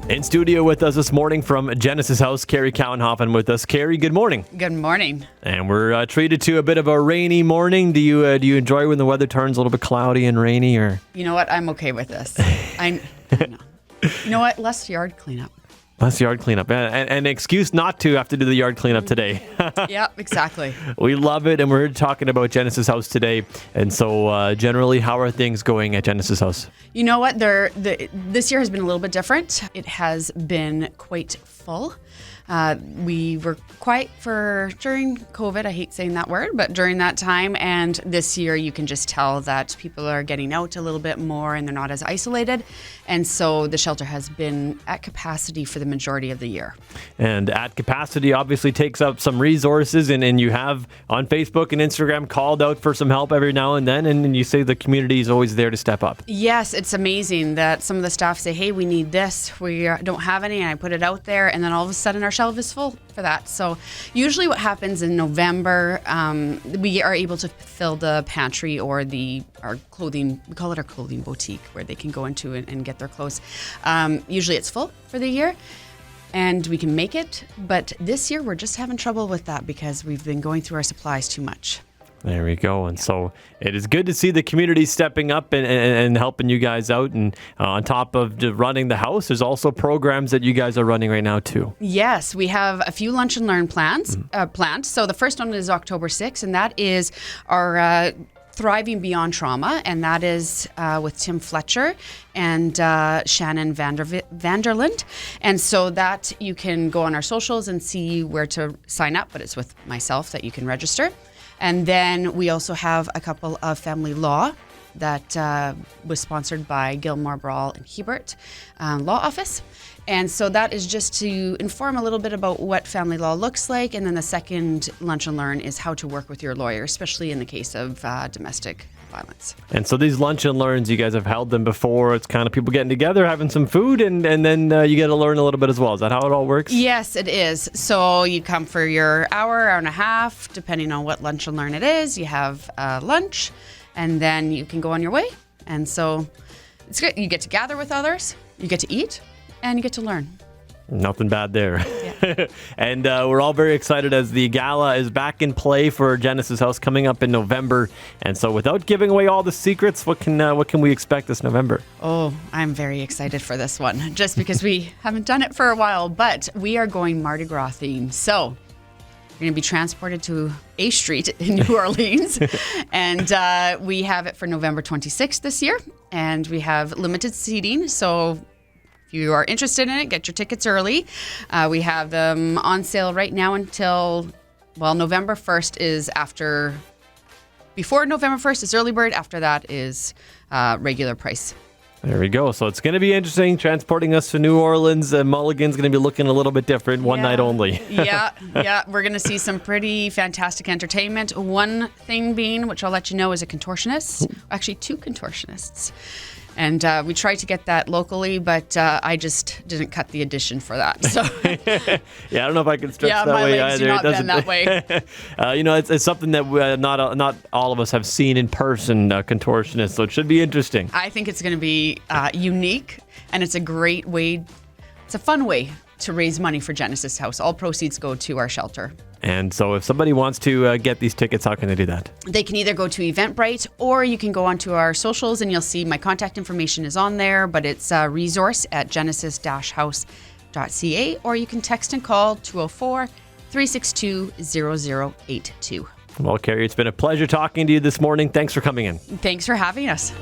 In studio with us this morning from Genesis House, Kari Kauenhofen with us. Kari, good morning. Good morning. And we're treated to a bit of a rainy morning. Do you enjoy when the weather turns a little bit cloudy and rainy, or? You know what? I'm okay with this. I know. You know what? Less yard cleanup. Less yard cleanup. And an excuse not to have to do the yard cleanup today. Yeah, exactly. We love it, and we're talking about Genesis House today. And so generally, how are things going at Genesis House? You know what? This year has been a little bit different. It has been quite full. We were quiet during COVID. I hate saying that word, but during that time. And this year, you can just tell that people are getting out a little bit more and they're not as isolated. And so the shelter has been at capacity for the majority of the year. And at capacity obviously takes up some resources. And you have on Facebook and Instagram called out for some help every now and then. And you say the community is always there to step up. Yes, it's amazing that some of the staff say, hey, we need this. We don't have any. And I put it out there. And then all of a sudden our shelf is full for that. So usually what happens in November, we are able to fill the pantry or our clothing, we call it our clothing boutique, where they can go into and get their clothes. Usually it's full for the year and we can make it. But this year we're just having trouble with that because we've been going through our supplies too much. There we go. And so it is good to see the community stepping up and helping you guys out. And on top of running the house, there's also programs that you guys are running right now too. Yes, we have a few lunch and learn planned. So the first one is October 6th, and that is our Thriving Beyond Trauma, and that is with Tim Fletcher and Shannon Vanderland. And so that you can go on our socials and see where to sign up, but it's with myself that you can register. And then we also have a couple of family law that was sponsored by Gilmore, Brawl, and Hebert Law Office. And so that is just to inform a little bit about what family law looks like. And then the second lunch and learn is how to work with your lawyer, especially in the case of domestic violence. And so these lunch and learns, you guys have held them before. It's kind of people getting together, having some food, and then you get to learn a little bit as well. Is that how it all works? Yes, it is. So you come for your hour and a half, depending on what lunch and learn it is. You have lunch, and then you can go on your way. And so it's good. You get to gather with others, you get to eat, and you get to learn. Nothing bad there. Yeah. And we're all very excited as the Gala is back in play for Genesis House coming up in November. And so without giving away all the secrets, what can we expect this November? Oh, I'm very excited for this one, just because we haven't done it for a while, but we are going Mardi Gras theme. So we're going to be transported to A Street in New Orleans. And we have it for November 26th this year. And we have limited seating. So if you are interested in it, get your tickets early. We have them on sale right now until, November 1st is before November 1st is early bird. After that is regular price. There we go. So it's going to be interesting transporting us to New Orleans. Mulligan's going to be looking a little bit different, one night only. Yeah. We're going to see some pretty fantastic entertainment. One thing being, which I'll let you know, is a contortionist. Actually, two contortionists. And we tried to get that locally, but I just didn't cut the addition for that. So yeah, I don't know if I can stretch that way either. Yeah, my legs do not bend that way. It's something that not all of us have seen in person, contortionists, so it should be interesting. I think it's going to be unique, and it's a great way, it's a fun way to raise money for Genesis House. All proceeds go to our shelter. And so if somebody wants to get these tickets, how can they do that? They can either go to Eventbrite, or you can go onto our socials and you'll see my contact information is on there, but it's resource at genesis-house.ca, or you can text and call 204-362-0082. Well, Kari, it's been a pleasure talking to you this morning. Thanks for coming in. Thanks for having us.